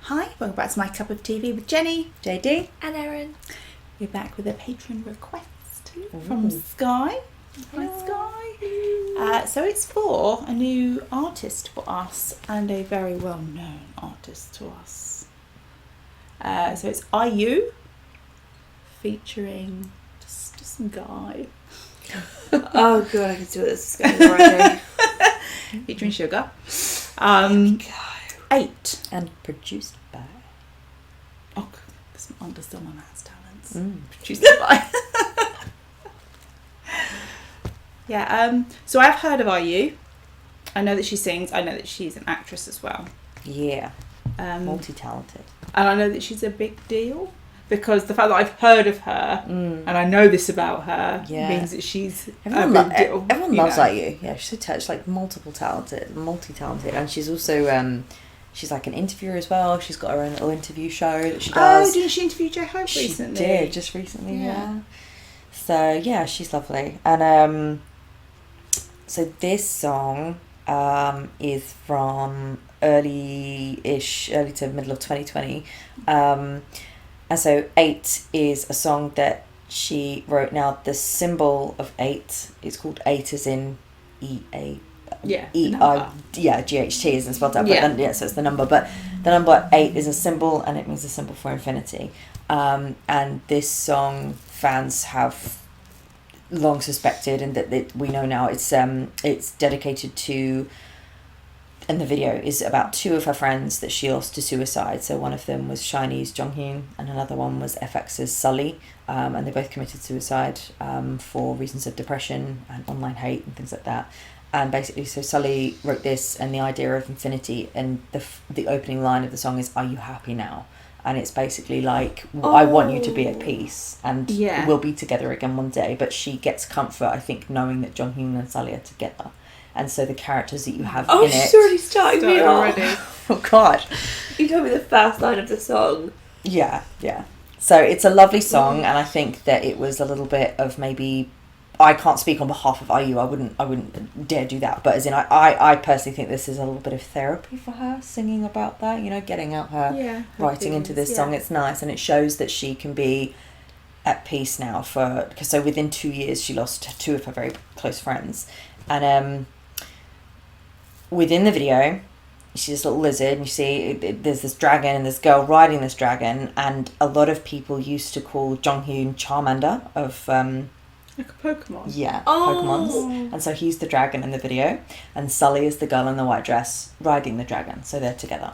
Hi, welcome back to My Cup of TV with Jenny, JD and Erin. We're back with a patron request from Sky. Hi, Sky. So it's for a new artist for us and a very well-known artist to us. So it's IU featuring just some guy. Oh god, I can see what this is going already. Featuring Suga. 8. and produced by. Oh, this understill my man's talents. Produced by. Yeah. So I've heard of IU. I know that she sings. I know that she's an actress as well. Yeah. Multi-talented. And I know that she's a big deal because the fact that I've heard of her and I know this about her means that she's everyone a big deal. Everyone loves IU. Yeah, she's like multi-talented, and she's also she's like an interviewer as well. She's got her own little interview show that she does. Oh, didn't she interview J Hope recently? She did, just recently, yeah. So, yeah, she's lovely. And so this song is from early to middle of 2020. And so 8 is a song that she wrote. Now, the symbol of 8 is called 8 as in E-A. GHT isn't spelled out, but then, so it's the number. But the number 8 is a symbol, and it means a symbol for infinity. And this song, fans have long suspected, and that we know now, it's dedicated to. And the video is about 2 of her friends that she lost to suicide. So one of them was SHINee's Jonghyun, and another one was FX's Sully. And they both committed suicide for reasons of depression and online hate and things like that. And basically, so Sully wrote this, and the idea of infinity, and the opening line of the song is, "Are you happy now?" And it's basically like, I want you to be at peace, and we'll be together again one day. But she gets comfort, I think, knowing that Jonghyun and Sully are together. And so the characters that you have in it... Oh, she's already starting me already. Oh, God. You told me the first line of the song. Yeah. So it's a lovely song, and I think that it was a little bit of maybe... I can't speak on behalf of IU. I wouldn't dare do that. But as in, I personally think this is a little bit of therapy for her, singing about that. You know, getting out her writing into this song. It's nice, and it shows that she can be at peace now. Because so within 2 years, she lost 2 of her very close friends, and within the video, she's this little lizard, and you see there's this dragon and this girl riding this dragon, and a lot of people used to call Jonghyun Charmander of. Like a Pokemon? Yeah, Pokemons. And so he's the dragon in the video, and Sully is the girl in the white dress riding the dragon. So they're together.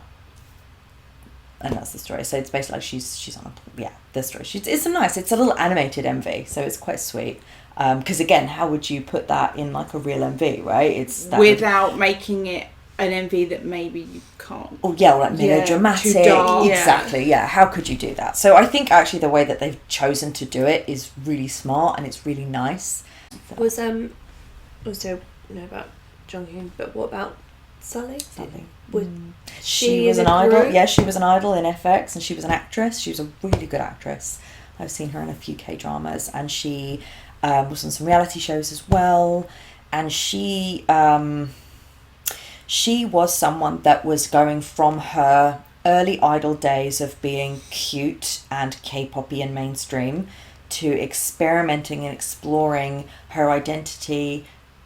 And that's the story. So it's basically like she's on the story. It's a little animated MV, so it's quite sweet. Because again, how would you put that in like a real MV, right? Without making it an MV that maybe you can't. Oh yeah, like melodramatic. Too dark. Exactly. Yeah. How could you do that? So I think actually the way that they've chosen to do it is really smart, and it's really nice. Was also know about Jonghyun, but what about Sully? She was an idol. Yeah, she was an idol in FX, and she was an actress. She was a really good actress. I've seen her in a few K-dramas, and she was on some reality shows as well. And she was someone that was going from her early idol days of being cute and K-poppy and mainstream to experimenting and exploring her identity,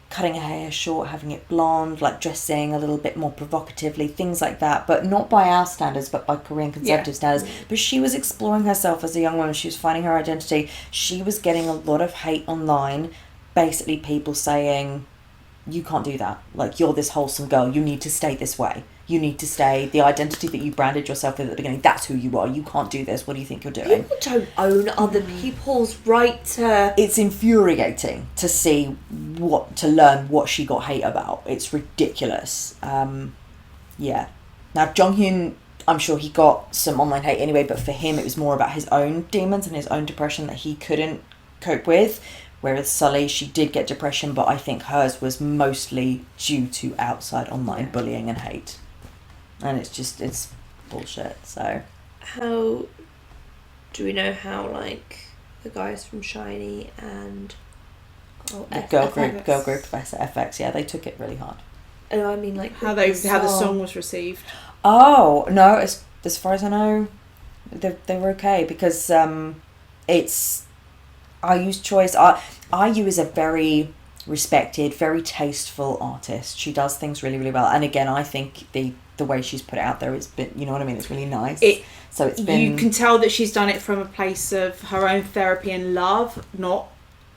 cutting her hair short, having it blonde, like dressing a little bit more provocatively, things like that, but not by our standards, but by Korean conservative standards. But she was exploring herself as a young woman. She was finding her identity. She was getting a lot of hate online, basically people saying, you can't do that. Like, you're this wholesome girl. You need to stay this way. You need to stay the identity that you branded yourself with at the beginning. That's who you are. You can't do this. What do you think you're doing? People don't own other people's right to... It's infuriating to see to learn what she got hate about. It's ridiculous. Now, Jonghyun, I'm sure he got some online hate anyway, but for him it was more about his own demons and his own depression that he couldn't cope with. Whereas Sully, she did get depression, but I think hers was mostly due to outside online bullying and hate. And it's bullshit, so. How do we know how, like, the guys from SHINee and the girl group FX, yeah, they took it really hard. Oh, I mean, like, how the song was received. Oh no, as far as I know, they were okay because it's IU's choice. IU is a very respected, very tasteful artist. She does things really, really well. And again, I think the way she's put it out there has been, you know what I mean? It's really nice. So it's been... You can tell that she's done it from a place of her own therapy and love, not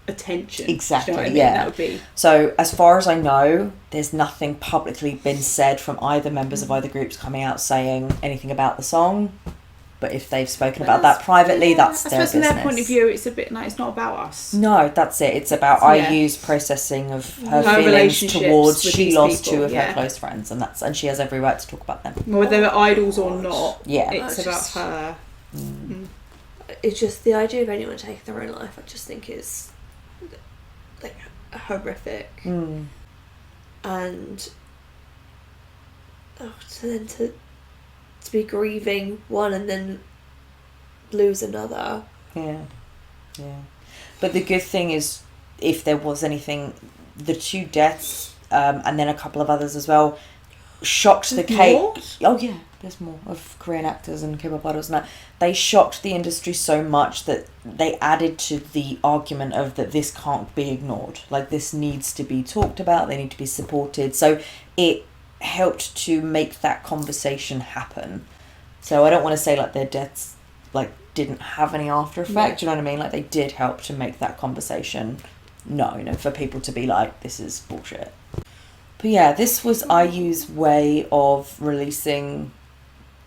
attention. Exactly, Do you know what I mean? yeah. That would be... So as far as I know, there's nothing publicly been said from either members of either groups coming out saying anything about the song. But if they've spoken about that privately, that's their business. I suppose from their point of view, it's a bit like, it's not about us. No, that's it. It's about IU's processing of her feelings towards... She lost two of her close friends, and she has every right to talk about them. Whether they're idols or not, it's about her. It's just the idea of anyone taking their own life, I just think is like horrific. And to be grieving one and then lose another. Yeah. But the good thing is, if there was anything, the 2 deaths and then a couple of others as well shocked the case. Oh yeah, there's more of Korean actors and K-pop idols and that. They shocked the industry so much that they added to the argument of that this can't be ignored. Like, this needs to be talked about. They need to be supported. So it helped to make that conversation happen. So I don't want to say like their deaths like didn't have any after effect. Do you know what I mean? Like, they did help to make that conversation known and for people to be like, this is bullshit. But yeah, this was IU's way of releasing.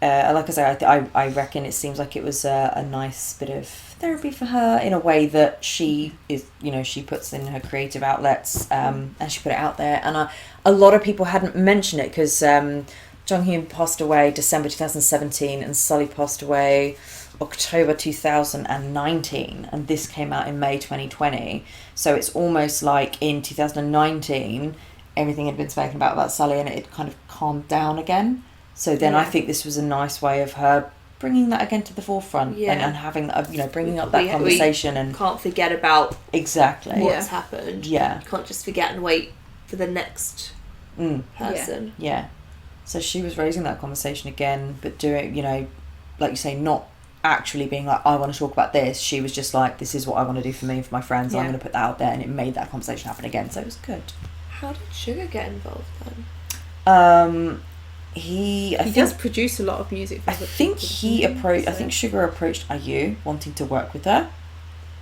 Like I say, I reckon it seems like it was a nice bit of therapy for her in a way that she is, you know, she puts in her creative outlets and she put it out there. And a lot of people hadn't mentioned it because Jonghyun passed away December 2017 and Sully passed away October 2019, and this came out in May 2020. So it's almost like in 2019 everything had been spoken about Sully and it had kind of calmed down again. So then I think this was a nice way of her bringing that again to the forefront and having, you know, bringing up that conversation. And can't forget about what's happened. Yeah. You can't just forget and wait for the next person. Yeah. So she was raising that conversation again, but doing, you know, like you say, not actually being like, I want to talk about this. She was just like, this is what I want to do for me and for my friends. I'm going to put that out there, and it made that conversation happen again. So it was good. How did Suga get involved then? He does produce a lot of music. I think Suga approached IU wanting to work with her,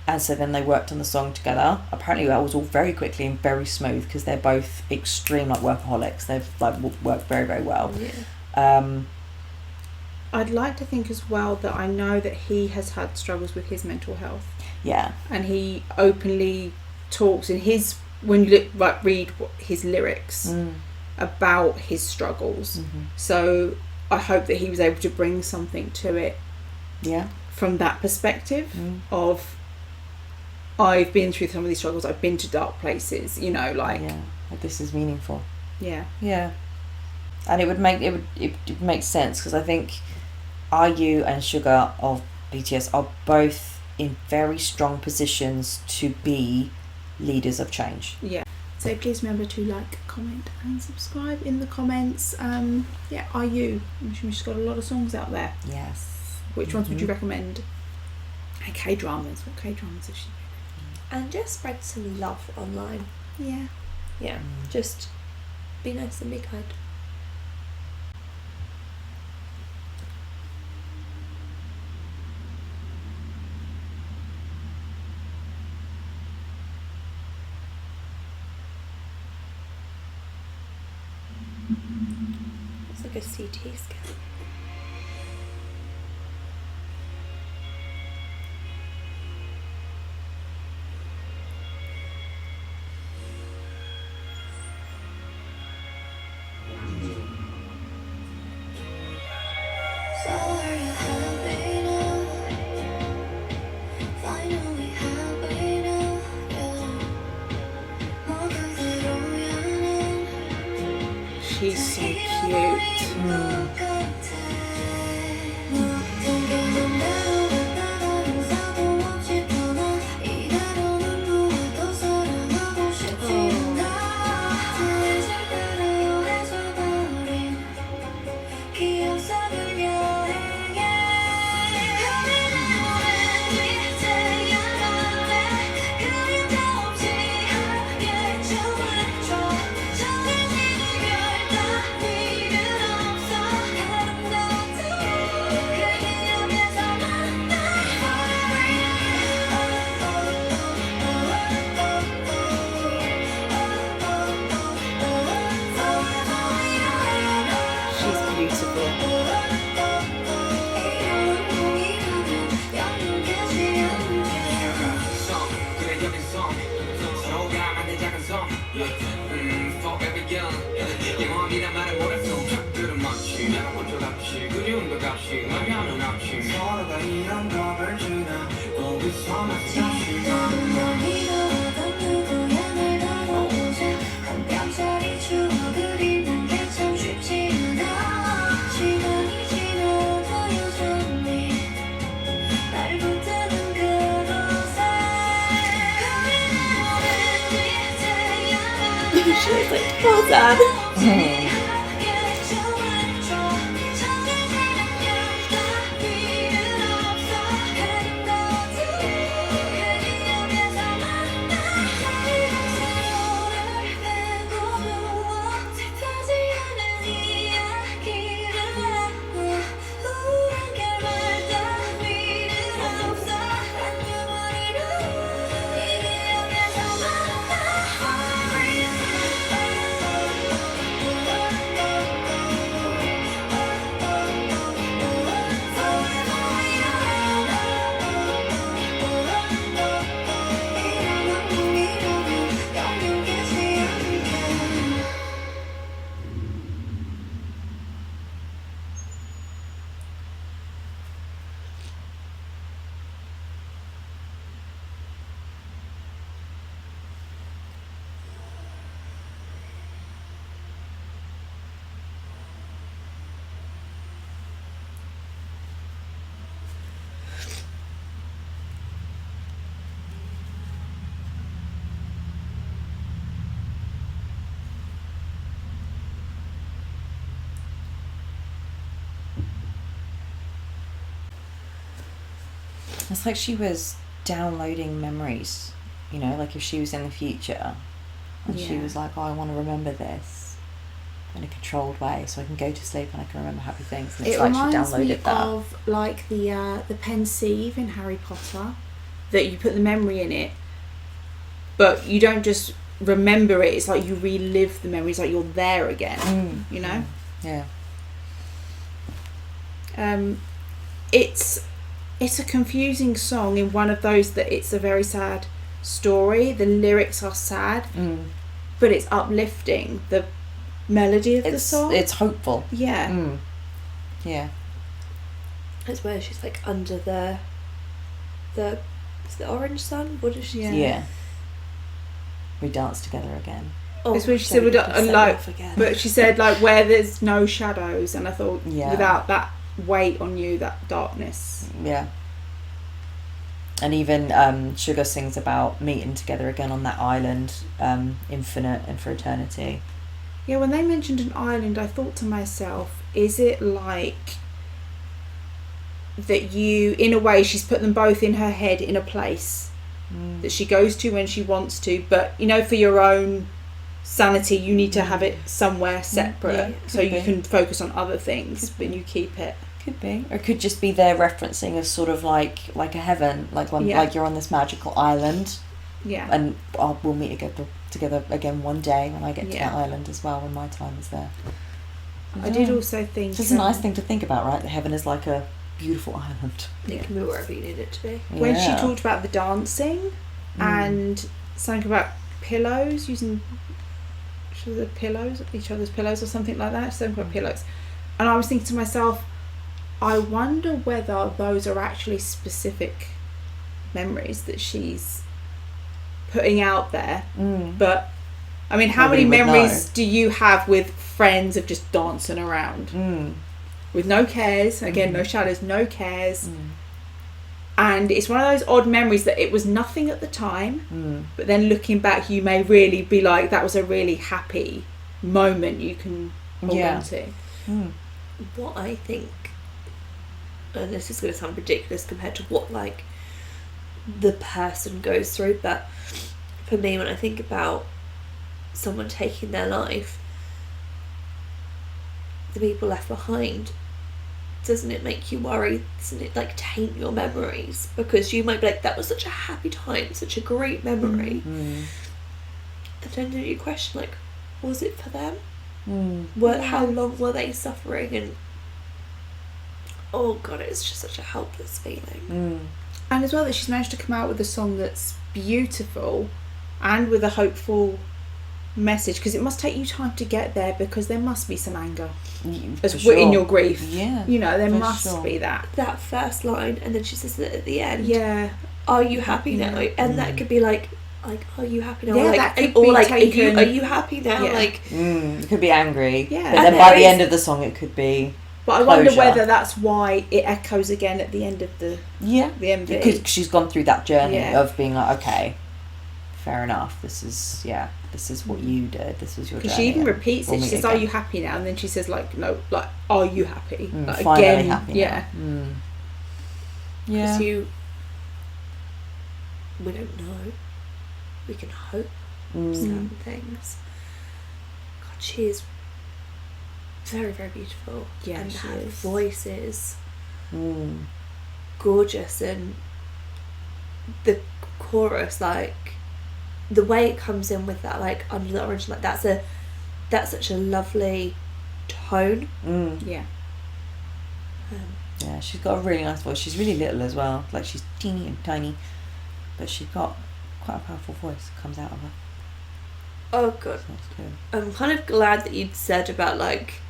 and so then they worked on the song together. Apparently that was all very quickly and very smooth because they're both extreme like workaholics. They've like worked very, very well. I'd like to think as well that I know that he has had struggles with his mental health. Yeah, and he openly talks in his, when you read his lyrics about his struggles. So I hope that he was able to bring something to it from that perspective of, I've been through some of these struggles, I've been to dark places, you know, like this is meaningful. Yeah And it would make sense because I think IU and Suga of BTS are both in very strong positions to be leaders of change. Yeah. So please remember to like, comment and subscribe in the comments. IU. She's got a lot of songs out there. Yes. Which ones would you recommend? And K-dramas. What K-dramas has she been in? And just spread some love online. Yeah. Yeah. Just be nice and be kind. It's like a CT scan. She's so cute. Well done. It's like she was downloading memories, you know, like if she was in the future and she was like, oh, I want to remember this in a controlled way so I can go to sleep and I can remember happy things. And it's It like she reminds me downloaded that. of like the pensieve in Harry Potter, that you put the memory in it, but you don't just remember it. It's like you relive the memories, like you're there again. You know. Yeah. It's a confusing song in one of those that it's a very sad story. The lyrics are sad, but it's uplifting. The melody of the song. It's hopeful. Yeah. Yeah. It's where she's like under the is the orange sun? What is she? Yeah. We dance together again. Oh, It's when she said, like, again. but she said like where there's no shadows, and I thought Yeah. without that weight on you, that darkness. Yeah. And even Suga sings about meeting together again on that island, infinite and for eternity. Yeah, when they mentioned an island, I thought to myself, is it like that you, in a way, she's put them both in her head in a place that she goes to when she wants to, but you know, for your own sanity, you need to have it somewhere separate, so you can focus on other things, but you keep it. Could be, or it could just be their referencing of sort of like a heaven, like when like you're on this magical island, and we'll meet together again one day when I get to that island as well, when my time is there. I did also think it's a nice thing to think about, right? That heaven is like a beautiful island. It can be wherever you need it to be. When she talked about the dancing and something about pillows, using each other's pillows or something like that, something about pillows, and I was thinking to myself, I wonder whether those are actually specific memories that she's putting out there. But I mean, how many memories do you have with friends of just dancing around with no cares, again, no shadows, no cares, and it's one of those odd memories that it was nothing at the time, but then looking back you may really be like, that was a really happy moment you can hold on to. What I think, and this is going to sound ridiculous compared to what like the person goes through, but for me, when I think about someone taking their life, the people left behind, doesn't it make you worry? Doesn't it like taint your memories? Because you might be like, that was such a happy time, such a great memory. And then you question, like, was it for them? How long were they suffering? And oh god, it's just such a helpless feeling. And as well that she's managed to come out with a song that's beautiful and with a hopeful message, because it must take you time to get there, because there must be some anger in your grief. You know, there must be that first line, and then she says it at the end. Are you happy now? And that could be like are you happy now? That could or be like taken, are you happy now? Like it could be angry. But and then by the end of the song it could be But I wonder whether that's why it echoes again at the end of the MV. Because she's gone through that journey of being like, okay, fair enough, this is, This is what you did. This was your journey. Because she even repeats We'll it. She meet says, "Are again." you happy now?" And then she says, "Like, no, like, are you happy?" Like, Finally again, happy now. yeah. Yeah. Because we don't know. We can hope certain things. God, she is very, very beautiful. Yeah, and she her is. voice is gorgeous, and the chorus, like the way it comes in with that, like under the orange, like that's such a lovely tone. Yeah. Yeah, she's got a really nice voice. She's really little as well. Like, she's teeny and tiny, but she's got quite a powerful voice that comes out of her. Oh god, So that's good. I'm kind of glad that you'd said about like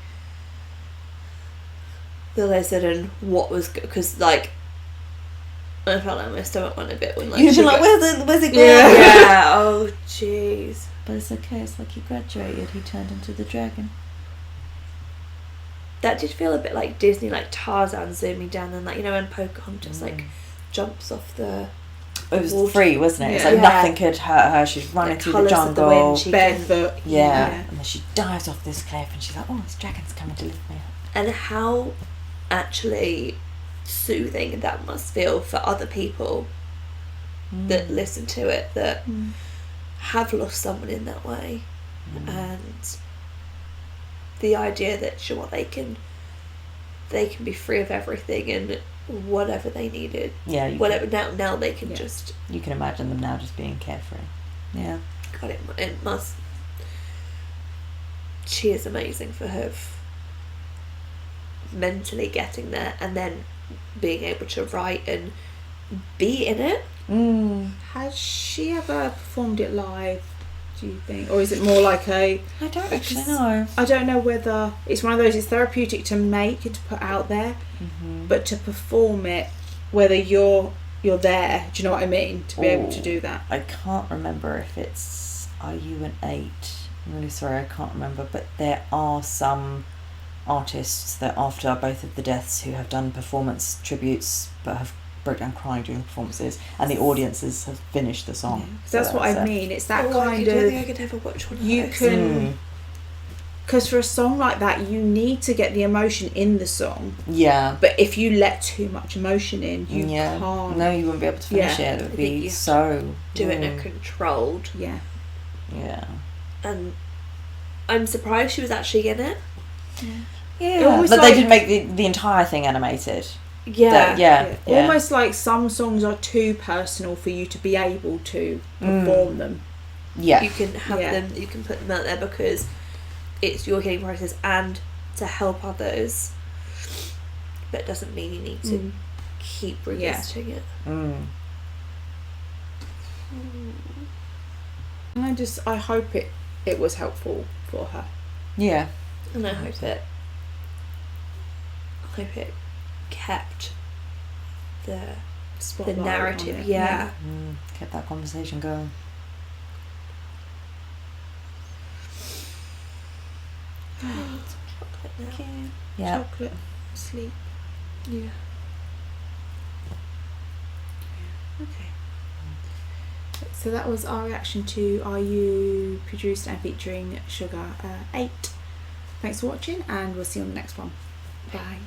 the lizard and what was good, because like I felt like my stomach went a bit when like You'd be Suga- like, where's it going? yeah. Oh jeez. But it's okay. It's like he graduated. He turned into the dragon. That did feel a bit like Disney, like Tarzan zooming down, and like, you know, when Pocahontas like jumps off the. It was water. free, wasn't it? It's Yeah. like Yeah. nothing could hurt her. She's running The through the colours of the jungle. wind, she Barefoot. Yeah. And then she dives off this cliff and she's like, oh, this dragon's coming to lift me up. And how actually soothing that must feel for other people that listen to it, that have lost someone in that way, and the idea that, you know what, they can be free of everything and whatever they needed, Yeah. whatever now they can Yeah. just. You can imagine them now just being carefree. Yeah. God, it must. She is amazing for her mentally getting there and then being able to write and be in it. Has she ever performed it live, do you think? Or is it more like I don't actually know. I don't know whether it's one of those, it's therapeutic to make and to put out there, but to perform it, whether you're there, do you know what I mean? To be able to do that. I can't remember if it's Are You an 8? I'm really sorry, I can't remember. But there are some artists that after both of the deaths who have done performance tributes but have broke down crying during the performances, and the audiences have finished the song. Yeah. So that's what I mean. It's that I kind don't think I of, could ever watch one of you those. can, because for a song like that you need to get the emotion in the song, Yeah. but if you let too much emotion in, you can't. No, you wouldn't be able to finish Yeah. it. It would I think be you have so. Do it in a controlled. Yeah. Yeah. And I'm surprised she was actually in it. Yeah. almost But like- they did make the entire thing animated. Yeah. Yeah. Almost like some songs are too personal for you to be able to perform them. Yeah. You can have them, you can put them out there because it's your healing process and to help others. But it doesn't mean you need to keep revisiting it. And I hope it was helpful for her. Yeah. And I hope it kept the Spotlight on narrative. it. Yeah. Kept that conversation going. Yeah. Chocolate, sleep. Yeah. Okay. So that was our reaction to Are You, produced and featuring Suga 8. Thanks for watching, and we'll see you on the next one. Bye.